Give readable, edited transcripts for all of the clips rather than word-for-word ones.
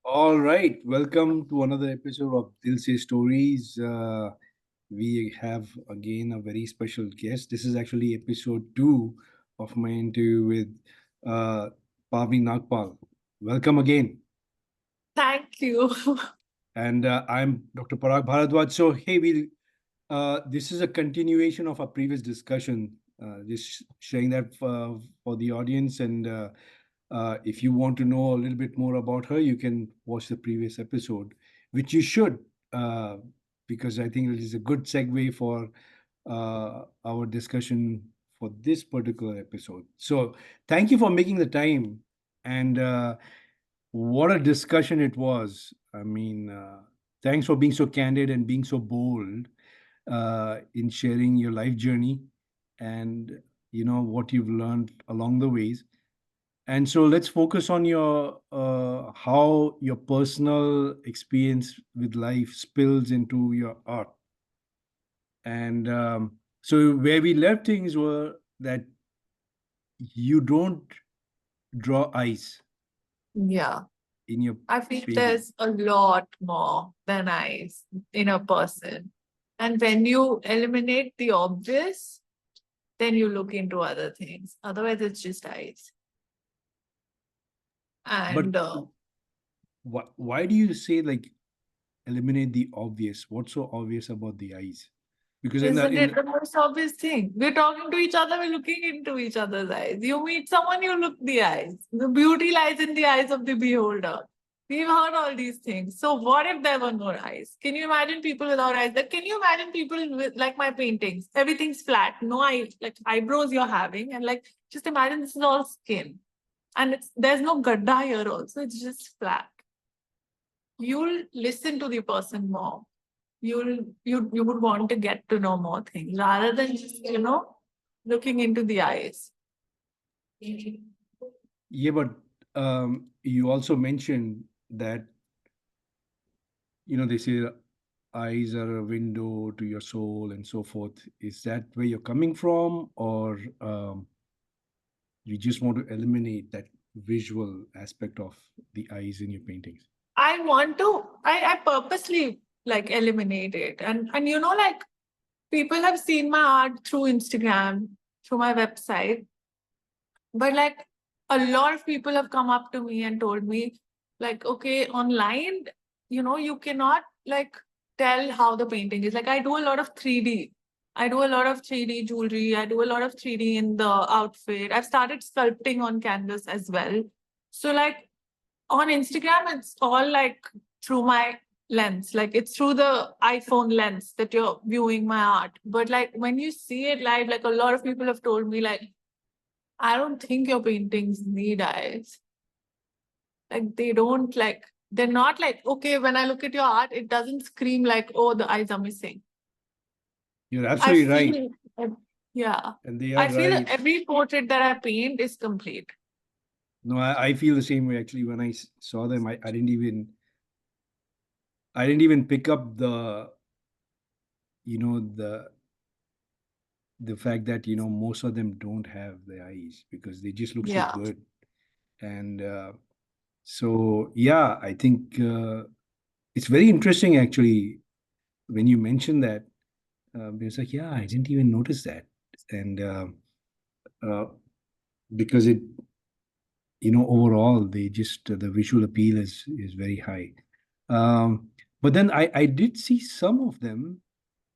All right, welcome to another episode of DilSe Stories. We have again a very special guest. This is actually episode two of my interview with uh, Pavani Nagpal. Welcome again. Thank you. And I'm Dr. Parag Bharadwaj. So, hey, this is a continuation of our previous discussion. Just sharing that for the audience. And if you want to know a little bit more about her, you can watch the previous episode, which you should, uh, because I think it is a good segue for our discussion for this particular episode. So, thank you for making the time. And what a discussion it was. I mean, thanks for being so candid and being so bold in sharing your life journey and what you've learned along the ways. And so let's focus on your how your personal experience with life spills into your art. And so where we left things were that you don't draw eyes Yeah. in your I feel painting. there's a lot more than eyes in a person. And when you eliminate the obvious, then you look into other things. Otherwise, it's just eyes. But And why do you say like eliminate the obvious? What's so obvious about the eyes? Because in the isn't it in the most obvious thing? We're talking to each other, we're looking into each other's eyes. You meet someone, you look the eyes. The beauty lies in the eyes of the beholder. We've heard all these things. So what if there were no eyes? Can you imagine people without eyes? Like, can you imagine people with like my paintings? Everything's flat, no eye, like eyebrows you're having, and like just imagine this is all skin. And there's no gadda here also, it's just flat. You'll listen to the person more. You would want to get to know more things rather than just looking into the eyes. Yeah, but you also mentioned that they say eyes are a window to your soul and so forth. Is that where you're coming from, or you just want to eliminate that visual aspect of the eyes in your paintings? I purposely like eliminate it, and like people have seen my art through Instagram, through my website, but like a lot of people have come up to me and told me like, okay, online, you cannot like tell how the painting is. Like I do a lot of 3D. I do a lot of 3D jewelry. I do a lot of 3D in the outfit. I've started sculpting on canvas as well. So like on Instagram, it's all like through my lens. Like it's through the iPhone lens that you're viewing my art. But like when you see it live, like a lot of people have told me like, I don't think your paintings need eyes. Like they don't like, they're not like, okay, when I look at your art, it doesn't scream like, oh, the eyes are missing. You're I absolutely right, feel, yeah, and they are I feel that right. every portrait that I paint is complete. No, I feel the same way. Actually, when I saw them, I didn't even pick up you know the the fact that most of them don't have the eyes because they just look so Yeah. good. And so yeah, I think it's very interesting actually when you mention that. It's like, yeah, I didn't even notice that. And uh, because it overall they just the visual appeal is very high. But then I did see some of them,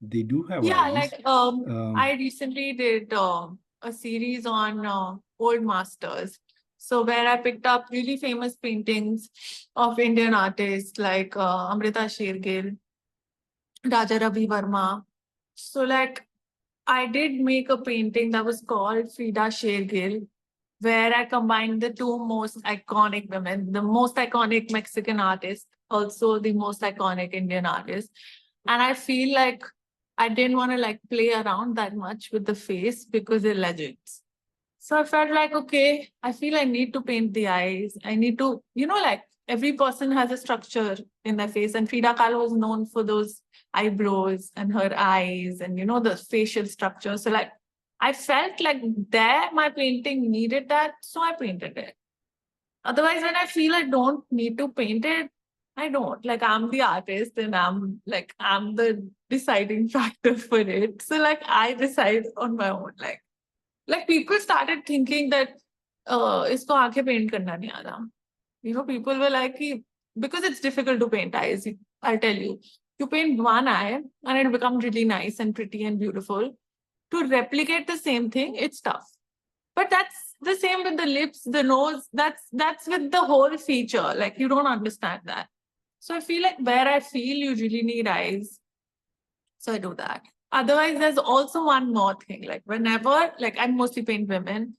they do have Yeah, eyes. like um, I recently did a series on old masters. So where I picked up really famous paintings of Indian artists like Amrita Shergill, Raja Ravi Verma. So like I did make a painting that was called Frida Shergill, where I combined the two most iconic women, the most iconic Mexican artist, also the most iconic Indian artist. And I feel like I didn't want to like play around that much with the face because they're legends. So I felt like, okay, I feel I need to paint the eyes. I need to, like every person has a structure in their face. And Frida Kahlo was known for those eyebrows and her eyes and, the facial structure. So like, I felt like there my painting needed that. So I painted it. Otherwise, when I feel I don't need to paint it, I don't. Like, I'm the artist and I'm the deciding factor for it. So like I decide on my own. Like people started thinking that isko aankhein paint karna nahi aata. You know, people were like, because it's difficult to paint eyes, I'll tell you. You paint one eye and it becomes really nice and pretty and beautiful. To replicate the same thing, it's tough. But that's the same with the lips, the nose. That's with the whole feature. Like you don't understand that. So I feel like where I feel you really need eyes. So I do that. Otherwise, there's also one more thing. Like whenever, like I mostly paint women.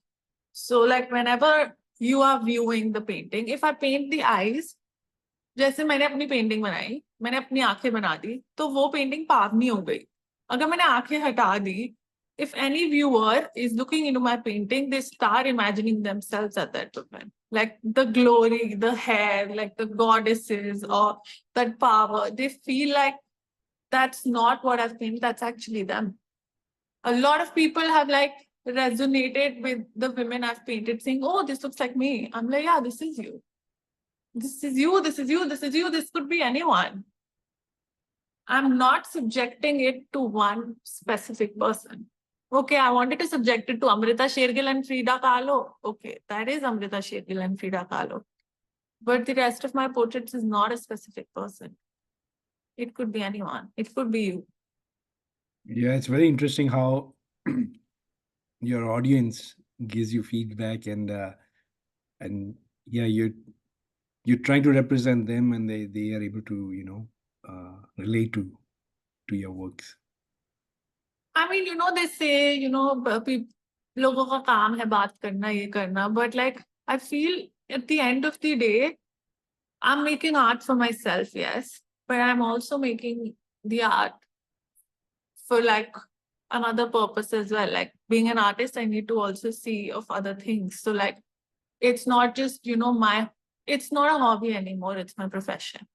So like whenever you are viewing the painting, if I paint the eyes, जैसे मैंने अपनी painting बनाई, मैंने अपनी आंखें बना दी, तो वो पेंटिंग पावनी हो गई. अगर मैंने आंखें हटा दी, if any viewer is looking into my painting, they start imagining themselves at that moment. Like the glory, the hair, like the goddesses or that power. They feel like that's not what I've painted, that's actually them. A lot of people have like resonated with the women I've painted saying, oh, this looks like me. I'm like, yeah, this is you. This is you, this is you, this is you, this could be anyone. I'm not subjecting it to one specific person. Okay, I wanted to subject it to Amrita Shergill and Frida Kahlo. Okay, that is Amrita Shergill and Frida Kahlo. But the rest of my portraits is not a specific person. It could be anyone. It could be you. Yeah, it's very interesting how your audience gives you feedback, and yeah, you're trying to represent them, and they are able to relate to your works. I mean, you know, they say, you know, लोगों का काम है बात करना, ये करना, but like, I feel at the end of the day, I'm making art for myself, yes, but I'm also making the art for like another purpose as well. Like being an artist, I need to also see of other things. So like, it's not just, you know, it's not a hobby anymore, it's my profession.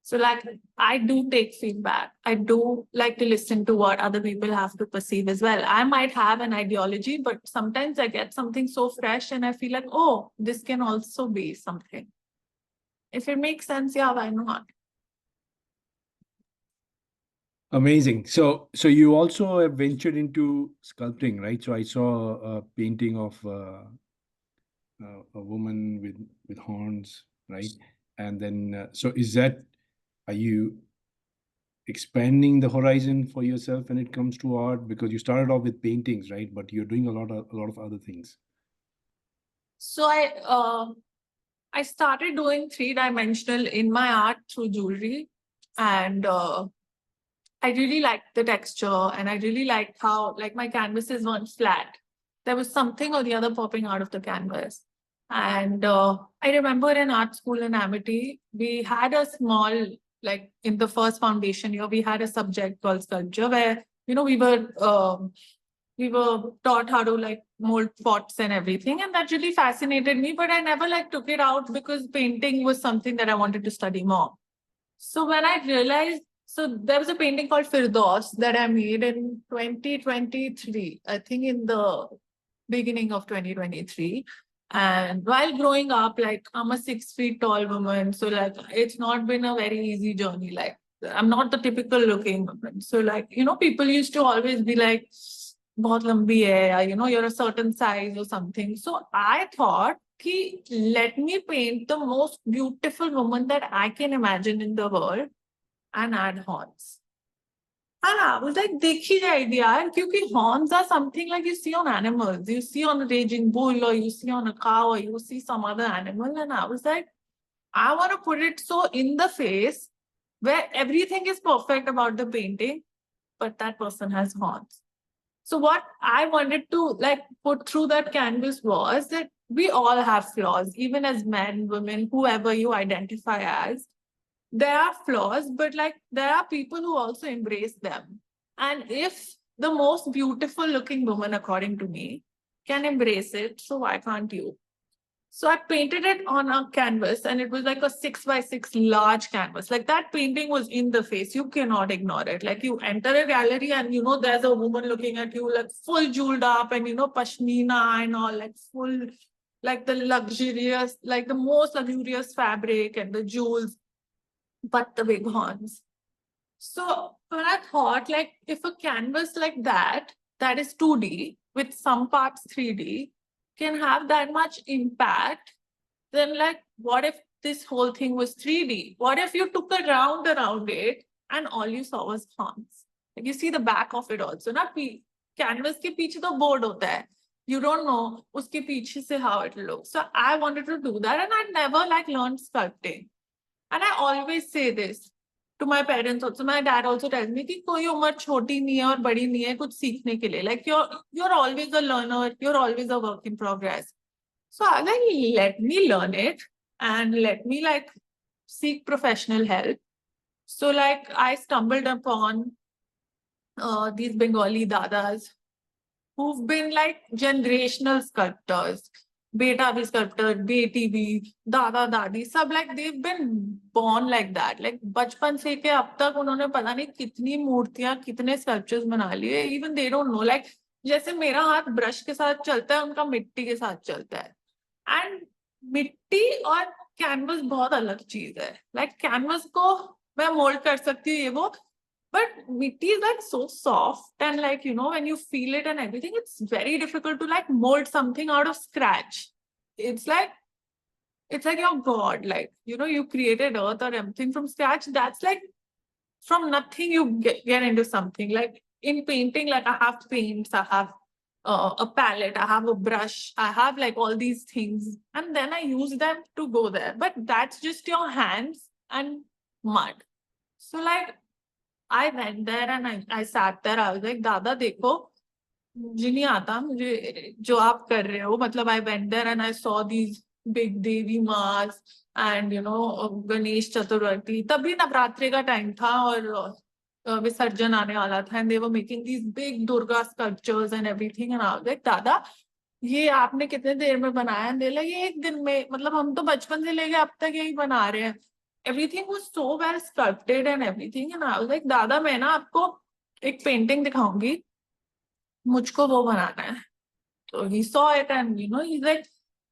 So like, I do take feedback. I do like to listen to what other people have to perceive as well. I might have an ideology, but sometimes I get something so fresh and I feel like, oh, this can also be something. If it makes sense, yeah, why not? Amazing. So you also have ventured into sculpting, right? So I saw a painting of a woman with horns, right? And then so are you expanding the horizon for yourself when it comes to art? Because you started off with paintings, right? But you're doing a lot of other things. So I started doing 3-dimensional in my art through jewelry, and I really liked the texture, and I really liked how like my canvases weren't flat. There was something or the other popping out of the canvas. And I remember in art school in Amity, we had a small, like in the first foundation year, we had a subject called sculpture where, you know, we were taught how to like mold pots and everything. And that really fascinated me, but I never like took it out because painting was something that I wanted to study more. So when I realized, so there was a painting called Firdaus that I made in 2023, I think in the beginning of 2023. And while growing up, like I'm a 6 feet tall woman. So like, it's not been a very easy journey. Like I'm not the typical looking woman. So like, you know, people used to always be like, बहुत लंबी है, or, you know, you're a certain size or something. So I thought, let me paint the most beautiful woman that I can imagine in the world and add horns. And I was like, dekhi jayegi yaar, because horns are something like you see on animals. You see on a raging bull, or you see on a cow, or you see some other animal. And I was like, I want to put it so in the face where everything is perfect about the painting, but that person has horns. So what I wanted to like put through that canvas was that we all have flaws, even as men, women, whoever you identify as. There are flaws, but like there are people who also embrace them. And if the most beautiful looking woman, according to me, can embrace it, so why can't you? So I painted it on a canvas, and it was like a 6x6 large canvas. Like that painting was in the face. You cannot ignore it. Like you enter a gallery and, you know, there's a woman looking at you like full jeweled up and, you know, pashmina and all, like full, like the luxurious, like the most luxurious fabric and the jewels. but the big horns. So when I thought, like, if a canvas like that is 2D with some parts 3D, can have that much impact, then like, what if this whole thing was 3D? What if you took a round around it and all you saw was horns? Like, you see the back of it also. Na canvas ke piche to board hota hai. You don't know uske piche se how it looks. So I wanted to do that, and I never like learned sculpting. And I always say this to my parents also. My dad also tells me कि कोई उम्र छोटी नहीं है और बड़ी नहीं है कुछ सीखने के लिए. Like, you're always a learner. You're always a work in progress. So I was like, let me learn it and let me like seek professional help. So like I stumbled upon these Bengali dadas who've been like generational sculptors. Beta bhi sculptor, beti bhi, dada dadi, sab like they've been born like that. Like बचपन से के अब तक उन्होंने पता नहीं कितनी मूर्तियां, कितने sculptures बना लिए. Even they don't know. Like जैसे मेरा हाथ ब्रश के साथ चलता है, उनका मिट्टी के साथ चलता है. एंड मिट्टी और कैनवस बहुत अलग चीज है. लाइक कैनवस को मैं मोल्ड कर सकती हूँ ये वो, but mitti is like so soft, and like, you know, when you feel it and everything, it's very difficult to like mold something out of scratch. It's like your god, like, you know, you created earth or everything from scratch. That's like from nothing you get into something. Like in painting, like I have paints, I have a palette, I have a brush, I have like all these things, and then I use them to go there. But that's just your hands and mud. So like I went there and I sat there. I was like, Dada, देखो, मुझे नहीं आता, मुझे जो आप कर रहे हो. मतलब I went there and I saw these big Devi Mas and, you know, Ganesh Chaturthi. तभी नवरात्रि का टाइम था और विसर्जन आने वाला था, and they were making these big Durga sculptures and everything. And I was like, दादा, ये आपने कितने देर में बनाया? And they're like, ये एक दिन में. मतलब हम तो बचपन से लेके अब तक यही बना रहे हैं. Everything was so well sculpted and everything. And I was like, दादा, मैं ना आपको एक पेंटिंग दिखाऊंगी, मुझको वो बनाना है. तो he saw it and, you know, he's like,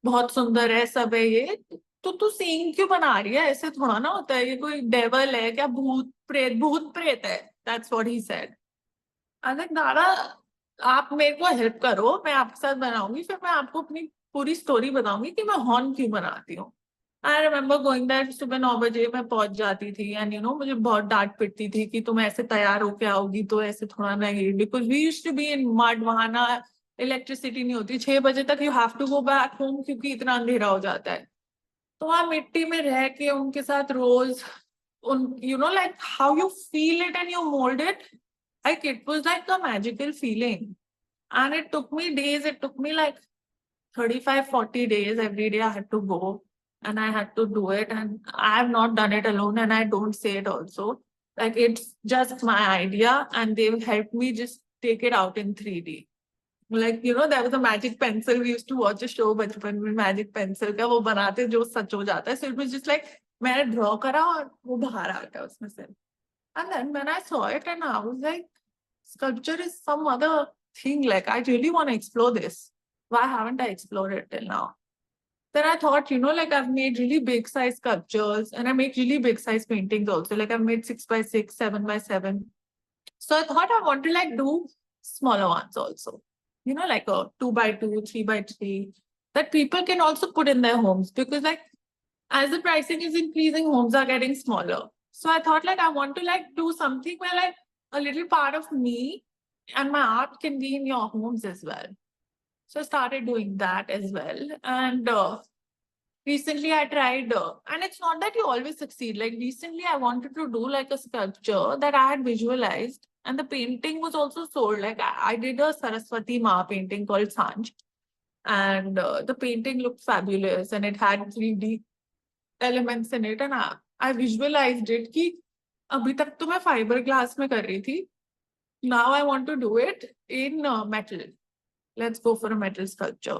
बहुत सुंदर है, सब है ये. तो तू सीन क्यों बना रही है? ऐसे थोड़ा ना होता है. ये कोई डेवल है क्या? भूत प्रेत है. That's what he said. I was like, दादा, आप मेरे को हेल्प करो, मैं आपके साथ बनाऊंगी, फिर मैं आपको अपनी पूरी स्टोरी बताऊंगी कि मैं हॉर्न क्यों बनाती हूँ. I remember going that. सुबह 9 बजे मैं पहुंच जाती थी, एंड यू नो, मुझे बहुत डांट पिटती थी कि तुम ऐसे तैयार होके आओगी तो ऐसे थोड़ा नहीं, because we used to be in mud. वहां ना इलेक्ट्रिसिटी नहीं होती. 6 बजे तक you have to go back home क्योंकि इतना अंधेरा हो जाता है. तो वहां मिट्टी में रह के उनके साथ रोज, you know, like how you feel it and you mold it, like it was like a magical feeling. And it took me days. It took me like 35-40 days. Every day I had to go and I had to do it, and I have not done it alone, and I don't say it also. Like, it's just my idea, and they've helped me just take it out in 3D. Like, you know, there was a magic pencil. We used to watch a show बचपन में, magic pencil का वो बनाते जो सच हो जाता है. So it was just like मैंने draw करा और वो बाहर आ गया उसमें से. And then when I saw it, and I was like, sculpture is some other thing. Like, I really want to explore this. Why haven't I explored it till now? Then I thought, you know, like I've made really big size sculptures, and I make really big size paintings also. Like I've made 6x6, 7x7. So I thought I want to like do smaller ones also. You know, like a 2x2, 3x3, that people can also put in their homes, because like as the pricing is increasing, homes are getting smaller. So I thought like I want to like do something where like a little part of me and my art can be in your homes as well. So I started doing that as well. And recently I tried, and it's not that you always succeed. Like recently I wanted to do like a sculpture that I had visualized, and the painting was also sold. Like I did a Saraswati Ma painting called Sanj, and the painting looked fabulous, and it had 3D elements in it, and I visualized it कि अभी तक तो मैं fiberglass में कर रही थी. Now I want to do it in metal. Let's go for a metal sculpture.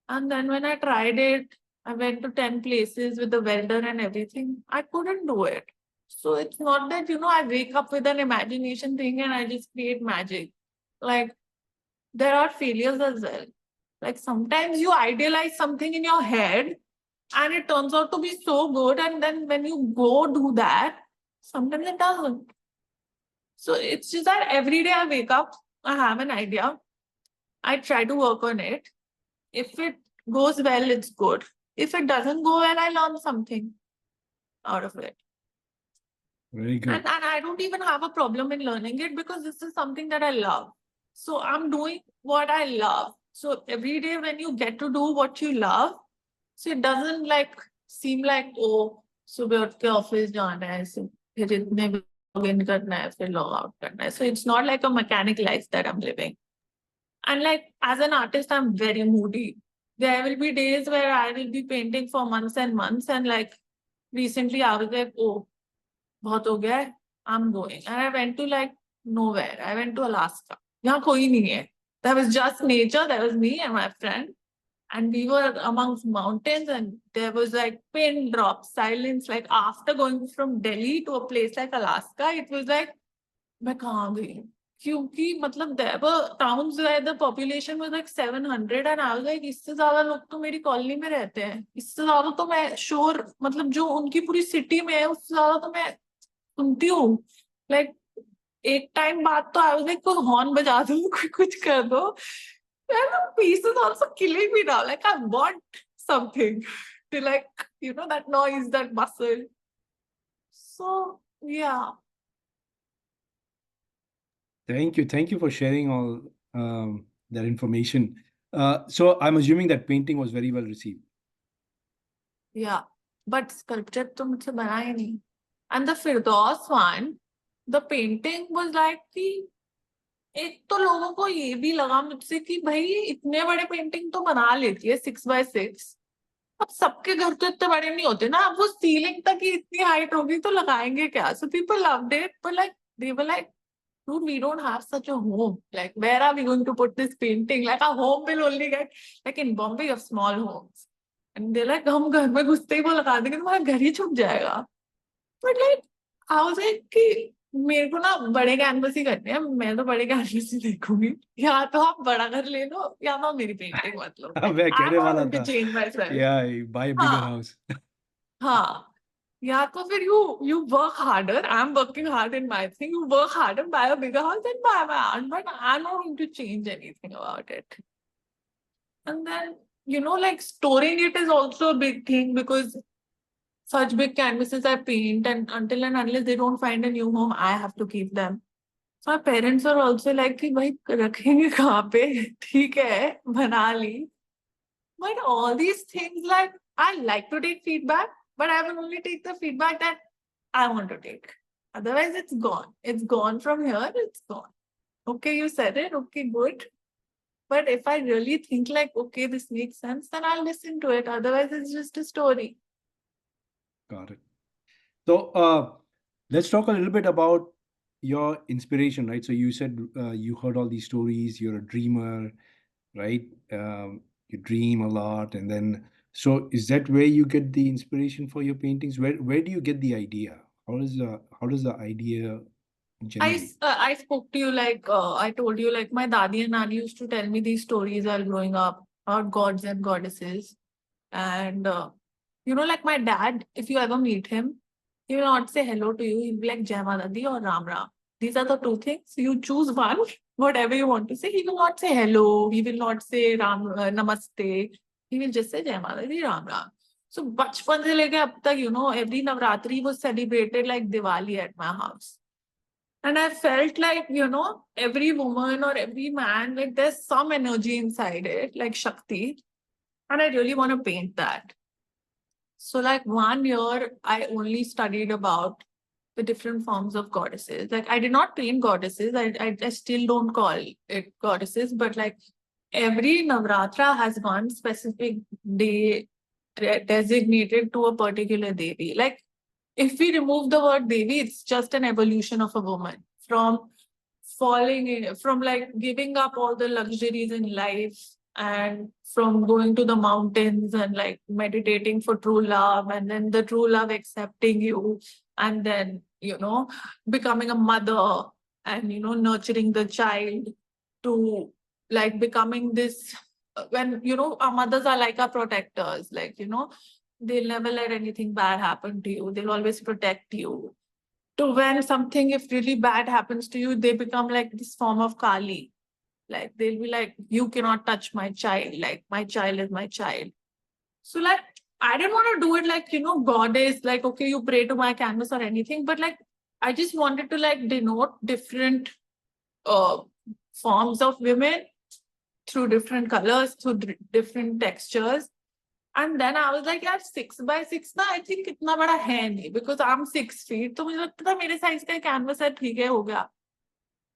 And then when I tried it, I went to 10 places with the welder and everything. I couldn't do it. So it's not that, you know, I wake up with an imagination thing and I just create magic. Like, there are failures as well. Like sometimes you idealize something in your head and it turns out to be so good. And then when you go do that, sometimes it doesn't. So it's just that every day I wake up, I have an idea, I try to work on it. If it goes well, it's good. If it doesn't go well, I learn something out of it. Very good. And I don't even have a problem in learning it because this is something that I love. So I'm doing what I love. So every day when you get to do what you love, so it doesn't like seem like, oh, सुबह उठ के office जाना है, फिर इतने log in करना है, फिर log out करना है. So it's not like a mechanic life that I'm living. And like as an artist, I'm very moody. There will be days where I will be painting for months and months, and like recently I was like, oh, बहुत हो गया है, I'm going. And I went to like nowhere. I went to Alaska. यहाँ कोई नहीं है. There was just nature. There was me and my friend. And we were amongst mountains, and there was like pin drop silence. Like after going from Delhi to a place like Alaska, it was like, मैं कहाँ गई? क्योंकि मतलब there were towns where the population was like 700, and I was like, इससे ज्यादा लोग तो मेरी कॉलोनी में रहते हैं. इससे ज्यादा तो मैं शोर, मतलब जो उनकी पूरी सिटी में है, उससे ज्यादा तो मैं सुनती हूँ. लाइक एक टाइम बाद तो आई वाज लाइक कोई हॉर्न बजा दो, कोई कुछ कर दो. And the peace is also killing me now. Like I want something to like, you know, that noise, that bustle. So yeah. Thank you. Thank you for sharing all that information. So I'm assuming that painting was very well received. Yeah. But sculpture तो मुझसे बना ही नहीं. And the Firdaus one, the painting was like कि एक तो लोगों को ये भी लगा मुझसे कि भाई इतने बड़े पेंटिंग तो बना लेती है 6x6. अब सबके घर तो इतने बड़े नहीं होते ना. अब वो सीलिंग तक ही इतनी हाइट होगी तो लगाएंगे क्या? So people loved it, but like they were like, dude, we don't have such a home. Like, where are we going to put this painting? Like, our home will only get, like in Bombay, you have small homes. And they're like, हम घर में घुसते ही वो लगा देंगे, तुम्हारा घर ही छुप जाएगा. But like, I was like, कि मेरे को ना बड़े कैनवस ही करने हैं, मैं तो बड़े कैनवस ही देखूंगी. या तो आप बड़ा घर ले लो, या तो मेरी पेंटिंग मत लो. Like, मैं I'm कहने not वाला going to था. change myself. Yeah, buy a bigger हाँ house. हाँ. या तो फिर you work harder. I'm working hard in my thing. You work harder, buy a bigger house, and buy my art. But I'm not going to change anything about it. And then, you know, like storing it is also a big thing because such big canvases I paint, and until and unless they don't find a new home, I have to keep them. So my parents are also like कि भाई रखेंगे कहाँ पे? ठीक है, बना ली. But all these things, like I like to take feedback, but I will only take the feedback that I want to take. Otherwise, it's gone. It's gone from here. It's gone. Okay, you said it. Okay, good. But if I really think like, okay, this makes sense, then I'll listen to it. Otherwise, it's just a story. Got it. So let's talk a little bit about your inspiration, right? So you said you heard all these stories. You're a dreamer, right? You dream a lot, and then so is that where you get the inspiration for your paintings? Where do you get the idea? How does the idea generate? I spoke to you like I told you like my dadi and nani used to tell me these stories while growing up about gods and goddesses, and you know, like my dad, if you ever meet him, he will not say hello to you. He'll be like Jai Mata Di or Ram Ram. These are the two things. You choose one, whatever you want to say. He will not say hello. He will not say Namaste. He will just say Jai Mata Di, Ram Ram. So बचपन से लेके अब तक, you know, every Navratri was celebrated like Diwali at my house. And I felt like, you know, every woman or every man, like there's some energy inside it, like Shakti. And I really want to paint that. So like 1 year, I only studied about the different forms of goddesses. Like I did not paint goddesses. I still don't call it goddesses, but like every Navratra has one specific day designated to a particular Devi. Like if we remove the word Devi, it's just an evolution of a woman from falling in, from like giving up all the luxuries in life and from going to the mountains and like meditating for true love, and then the true love accepting you, and then, you know, becoming a mother and, you know, nurturing the child to like becoming this, when, you know, our mothers are like our protectors, like, you know, they'll never let anything bad happen to you. They'll always protect you. To when something, if really bad happens to you, they become like this form of Kali. Like they'll be like, you cannot touch my child. Like my child is my child. So like, I didn't want to do it like, goddess, like, okay, you pray to my canvas or anything, but like, I just wanted to like denote different uh, forms of women through different colors, through different textures. And then I was like, यार 6x6 ना, I think इतना बड़ा है नहीं, because I'm 6 feet. तो मुझे लगता था मेरे size का canvas है, ठीक है, हो गया.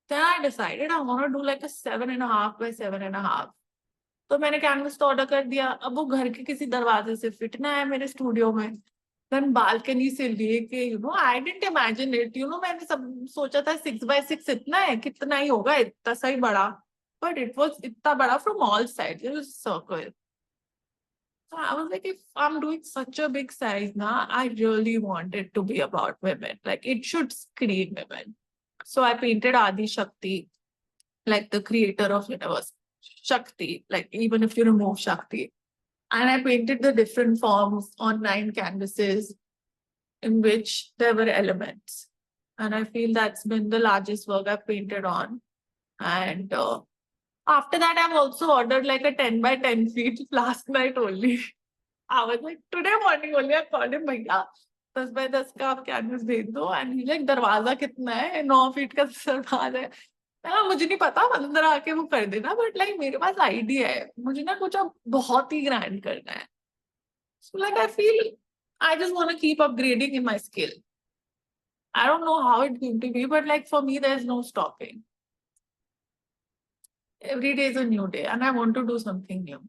Then I decided I want to do like a 7.5 by 7.5. तो मैंने कैनवस तो ऑर्डर कर दिया. अब वो घर के किसी दरवाजे से फिट ना है मेरे स्टूडियो में. देन बालकनी से लेके आई डिडंट इमेजिन इट. मैंने सब सोचा था 6x6 इतना है, कितना ही होगा, इतना सही बड़ा. बट इट वाज इतना बड़ा from all sides. It was circle. So I was like, if I'm doing such a big size now, I really want it to be about women. Like it should scream women. So I painted Adi Shakti, like the creator of universe. Shakti, like even if you remove Shakti. And I painted the different forms on 9 canvases in which there were elements. And I feel that's been the largest work I've painted on. And after that, I've also ordered like a 10 by 10 feet last night only. I was like, today morning only, I called him, भैया 10 by 10 का आप canvas भेज दो. And he like, दरवाजा कितना है? 9 feet का दरवाजा है. मुझे नहीं पता, अंदर आके वो कर देना, बट लाइक मेरे पास आइडिया है. मुझे ना कुछ अब बहुत ही ग्रैंड करना है. So like I feel I just want to keep upgrading in my skill. I don't know how it's going to be, but like for me, there's no stopping. Every day is a new day, and I want to do something new.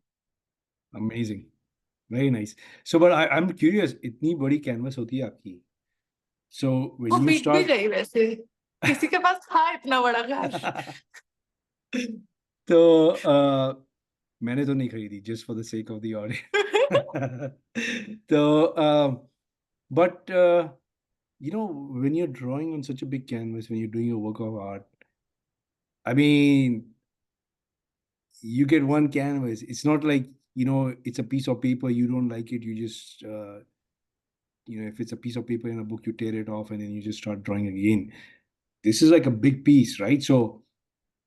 Amazing. Very nice. So, but I'm curious, इतनी बड़ी canvas होती है आपकी. So when वो you बिक भी start, गई वैसे. किसी के पास था इतना बड़ा cash. तो मैंने तो नहीं खरीदी, just for the sake of the audience. तो but when you're drawing on such a big canvas, when you're doing a work of art, I mean, you get one canvas. It's not like, it's a piece of paper, you don't like it, you just if it's a piece of paper in a book, you tear it off and then you just start drawing again. This is like a big piece, right? So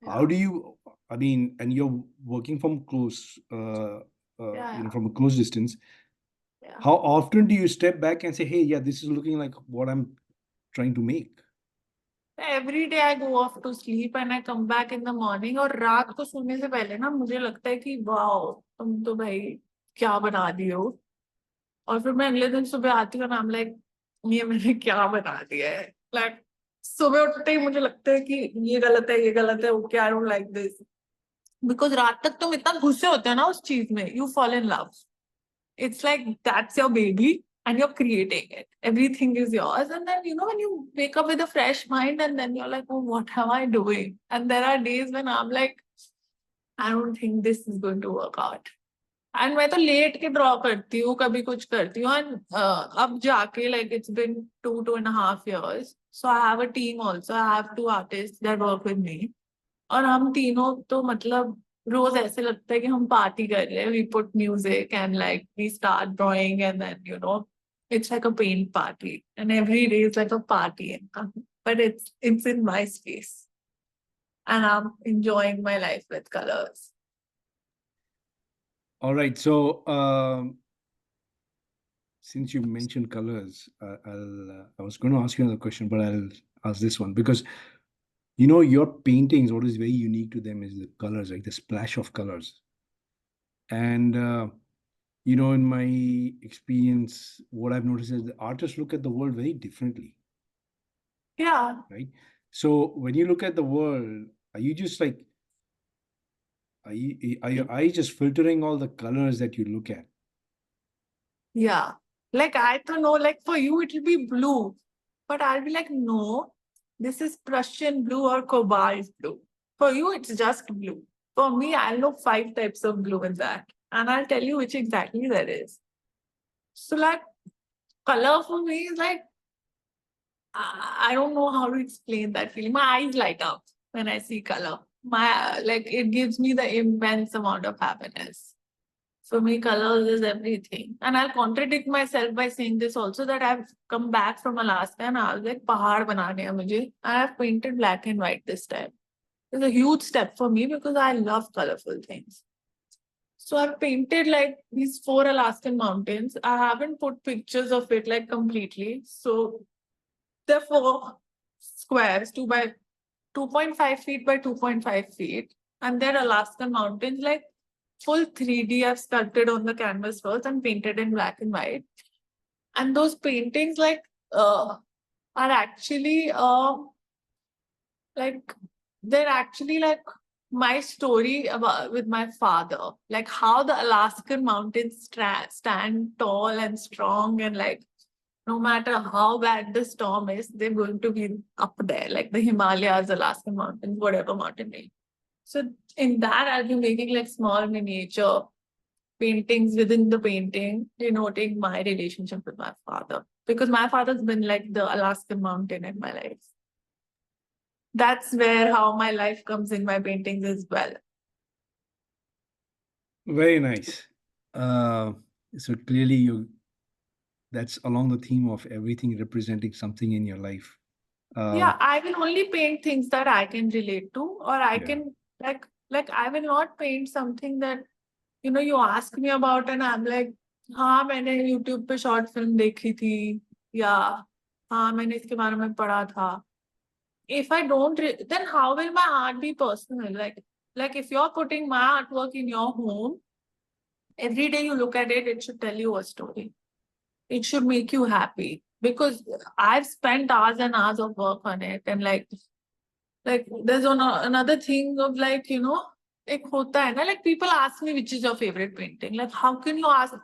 how do you, I mean, and you're working from close, Yeah. from a close distance. Yeah. How often do you step back and say, hey, yeah, this is looking like what I'm trying to make? Every day I go off to sleep and I come back in the morning. और रात को सोने से पहले ना मुझे लगता है कि वाओ, तुम तो भाई क्या बना दी हो. और फिर मैं अगले दिन सुबह आती हूँ और I'm like, ये मैंने क्या बना दिया है. Like सुबह उठते ही मुझे लगता है कि ये गलत है, ये गलत है. Okay, I don't like this. Because रात तक तुम इतना घुसे होते हो ना उस चीज में, you fall in love. It's like that's your baby and you're creating it. Everything is yours. And then, when you wake up with a fresh mind and then you're like, oh, what am I doing? And there are days when I'm like, I don't think this is going to work out. And मैं तो late के draw करती हूँ, कभी कुछ करती हूँ. And अब जाके like it's been 2.5 years. So I have a team also. I have 2 artists that work with me. और हम तीनों तो मतलब रोज ऐसे लगता है कि हम पार्टी कर रहे हैं. We put music and like we start drawing and then it's like a paint party and every day is like a party. But it's in my space and I'm enjoying my life with colors. All right. So since you mentioned colors, I was going to ask you another question, but I'll ask this one because your paintings, what is very unique to them is the colors, like the splash of colors. And in my experience, what I've noticed is the artists look at the world very differently. Yeah. Right. So when you look at the world, are you just like, are your eyes just filtering all the colors that you look at? Yeah. Like I don't know, like for you it will be blue, but I'll be like, no, this is Prussian blue or cobalt blue. For you, it's just blue. For me, I'll know 5 types of blue in that. And I'll tell you which exactly there is. So like color for me is like, I don't know how to explain that feeling. My eyes light up when I see color. It gives me the immense amount of happiness. For me, colors is everything. And I'll contradict myself by saying this also, that I've come back from Alaska and I was like, pahad banane hai mujhe. I have painted black and white this time. It's a huge step for me because I love colorful things. So I've painted like these 4 Alaskan mountains. I haven't put pictures of it like completely. So they're 4 squares, 2.5 feet by 2.5 feet. And they're Alaskan mountains, like full 3D. I've sculpted on the canvas first and painted in black and white. And those paintings are actually like they're actually like my story about with my father, like how the Alaskan mountains stand tall and strong, and like no matter how bad the storm is, they're going to be up there, like the Himalayas, Alaskan mountains, whatever mountain name. So in that, I'll be making like small miniature paintings within the painting, denoting my relationship with my father. Because my father's been like the Alaskan mountain in my life. That's where how my life comes in my paintings as well. Very nice. So clearly, that's along the theme of everything representing something in your life. Yeah, I will only paint things that I can relate to, or I Yeah. can like I will not paint something that you ask me about and I'm like, हाँ मैंने YouTube पे short film देखी थी, या हाँ मैंने इसके बारे में पढ़ा था. If I don't, then how will my art be personal? Like if you're putting my artwork in your home, every day you look at it, it should tell you a story. It should make you happy, because I've spent hours and hours of work on it, and like there's another thing of like एक होता है ना, like people ask me which is your favorite painting. Like how can you ask?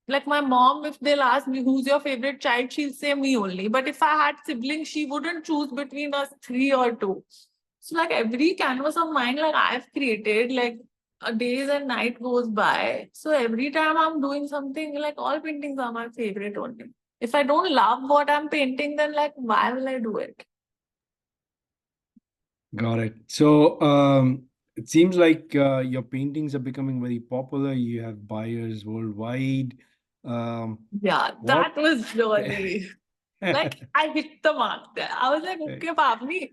Like my mom, if they'll ask me who's your favorite child, she'll say me only. But if I had siblings, she wouldn't choose between us 3 or 2. So like every canvas of mine, like I've created, like a days and night goes by. So every time I'm doing something, like all paintings are my favorite only. If I don't love what I'm painting, then like why will I do it? Got it. So it seems like your paintings are becoming very popular. You have buyers worldwide. Yeah, What? that was really like I hit the mark there. I was like, okay, Pavani,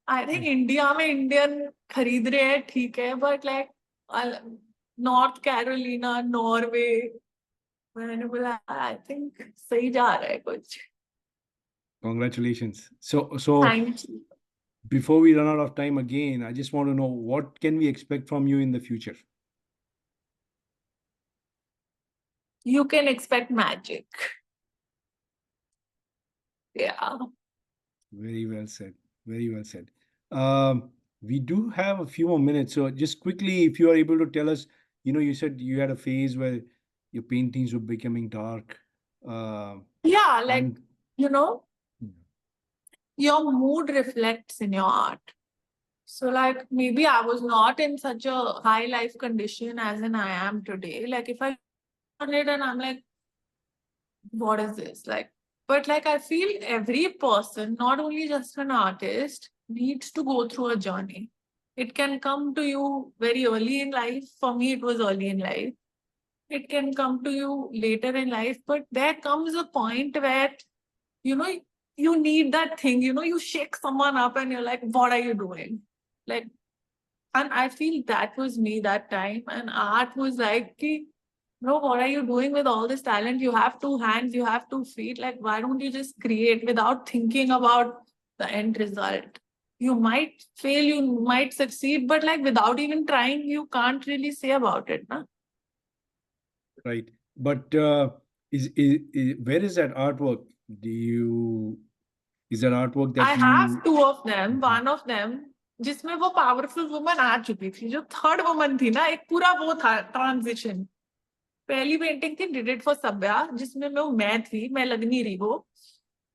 I think India में Indian खरीद रहे हैं ठीक है, but like North Carolina, Norway, मैंने बोला I think सही जा रहा है कुछ. Congratulations. So Thank you. before we run out of time again, I just want to know what can we expect from you in the future? You can expect magic. Yeah. Very well said. Very well said. We do have a few more minutes. So just quickly, if you are able to tell us, you said you had a phase where your paintings were becoming dark. Yeah, like, And your mood reflects in your art. So like maybe I was not in such a high life condition as in I am today. Like if I on it and I'm like, what is this? Like, but like I feel every person, not only just an artist, needs to go through a journey. It can come to you very early in life. For me, it was early in life. It can come to you later in life, but there comes a point where, you know, you need that thing, you shake someone up and you're like, what are you doing? Like, and I feel that was me that time. And art was like, no, what are you doing with all this talent? You have 2 hands, you have 2 feet. Like, why don't you just create without thinking about the end result? You might fail, you might succeed, but like without even trying, you can't really say about it. Na? right. But where is that artwork? Is that artwork I that have you 2 of them. One of them, जिसमें वो powerful woman आ चुकी थी, जो third woman थी ना, एक पूरा वो था ट्रांजिशन. पहली पेंटिंग थी डिड इट फॉर सब्या, जिसमें मैं थी, मैं लग नहीं रही वो,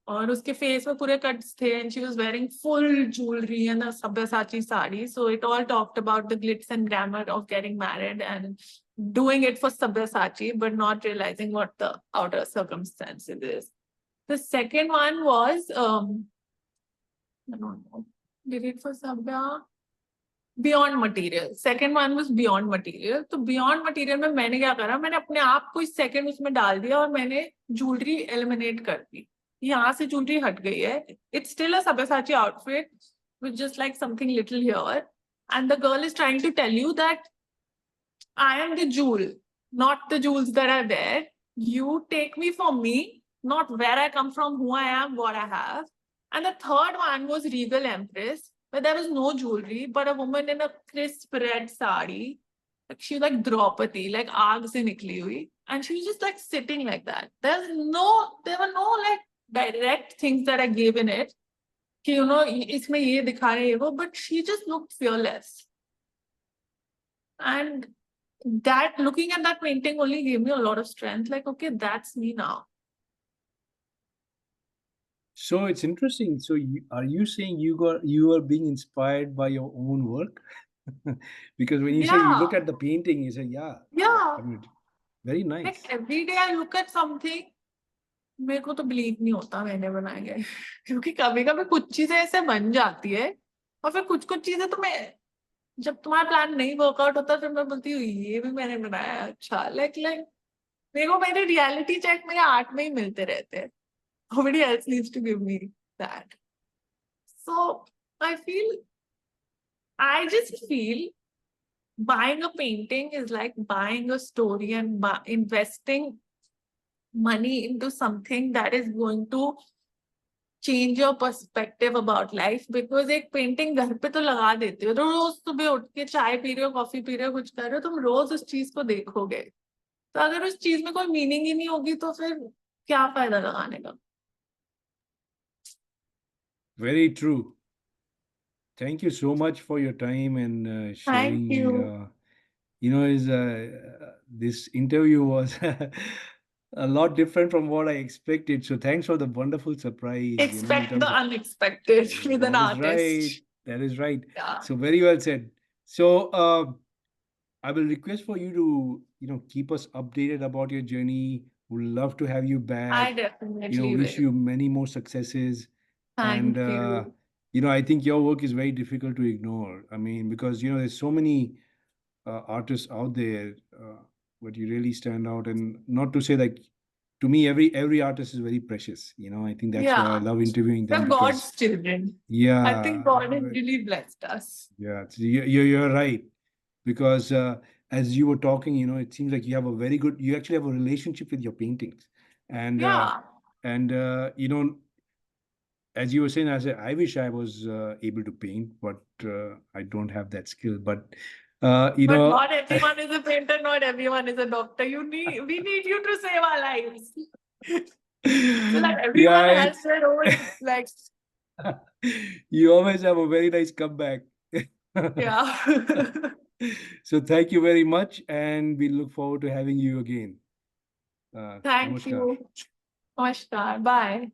और उसके फेस में पूरे कट्स थे and she was wearing full jewellery and a Sabyasachi sari. So it all talked about the Glitz and glamour of getting married and doing it for Sabyasachi, but not realizing what the outer circumstances is. The second one was I don't know, did it for Sabya. Beyond material. Second one was beyond material. तो beyond material में मैंने क्या करा, मैंने अपने आप को इस सेकंड उसमें डाल दिया और मैंने ज्वेलरी एलिमिनेट कर दी. यहाँ से ज्वेलरी हट गई है. It's still a Sabyasachi outfit with just like something little here, and the girl is trying to tell you that I am the jewel, not the jewels that are there. You take me for me, not where I come from, who I am, what I have. And the third one was Regal Empress, where there was no jewelry, but a woman in a crisp red sari. Like she was like Draupadi, like aag se nikli hui. And she was just like sitting like that. There were no like direct things that I gave in it. कि you know इसमें ये दिखा रहे हैं वो, but she just looked fearless. And that, looking at that painting only gave me a lot of strength. Like, okay, that's me now. So it's interesting. So are you saying you are being inspired by your own work? Because when you say you look Yeah, at the painting, you say, yeah, yeah. I mean, very nice. Like every day I look at something, मेरे को तो believe नहीं होता मैंने बनाए गए. क्योंकि कभी कभी कुछ चीजें ऐसे बन जाती है और फिर कुछ कुछ चीजें तो मैं, जब तुम्हारा प्लान नहीं वर्कआउट होता फिर मैं बोलती हूँ ये भी मैंने बनाया. अच्छा, लाइक मेरे को मेरे रियलिटी चेक मेरे आर्ट में ही मिलते रहते हैं. Nobody else needs to give me that. So I just feel buying a painting is like buying a story and investing money into something that is going to change your perspective about life. Because एक painting घर पे तो लगा देते हो, तो रोज सुबह उठ के चाय पी रहे हो, कॉफी पी रहे हो, कुछ कर रहे हो, तुम रोज उस चीज को देखोगे. तो अगर उस चीज में कोई मीनिंग ही नहीं होगी तो फिर क्या फायदा लगाने का. Very true. Thank you so much for your time and Thank sharing. you. This interview was a lot different from what I expected. So thanks for the wonderful surprise. In Expect terms the of unexpected with an that is right. artist. That is right. Yeah. So very well said. So I will request for you to keep us updated about your journey. Would love to have you I back. definitely Wish will. you many more successes. And Thank you. I think your work is very difficult to ignore. I mean, because there's so many artists out there, but you really stand out. And not to say that, to me, every artist is very precious. I think that's why I Yeah. love interviewing them, We're because God's children. I think yeah, God has really blessed us. yeah, you're right. Because as you were talking, it seems like you actually have a relationship with your paintings. And Yeah. as you were saying, I wish I was able to paint, but I don't have that skill. But But not everyone is a painter, not everyone is a doctor. We need you to save our lives. So like everyone yeah, has their own like you always have a very nice comeback. yeah. So thank you very much, and we look forward to having you again. Thank Namaskar. you. Namaskar. Bye.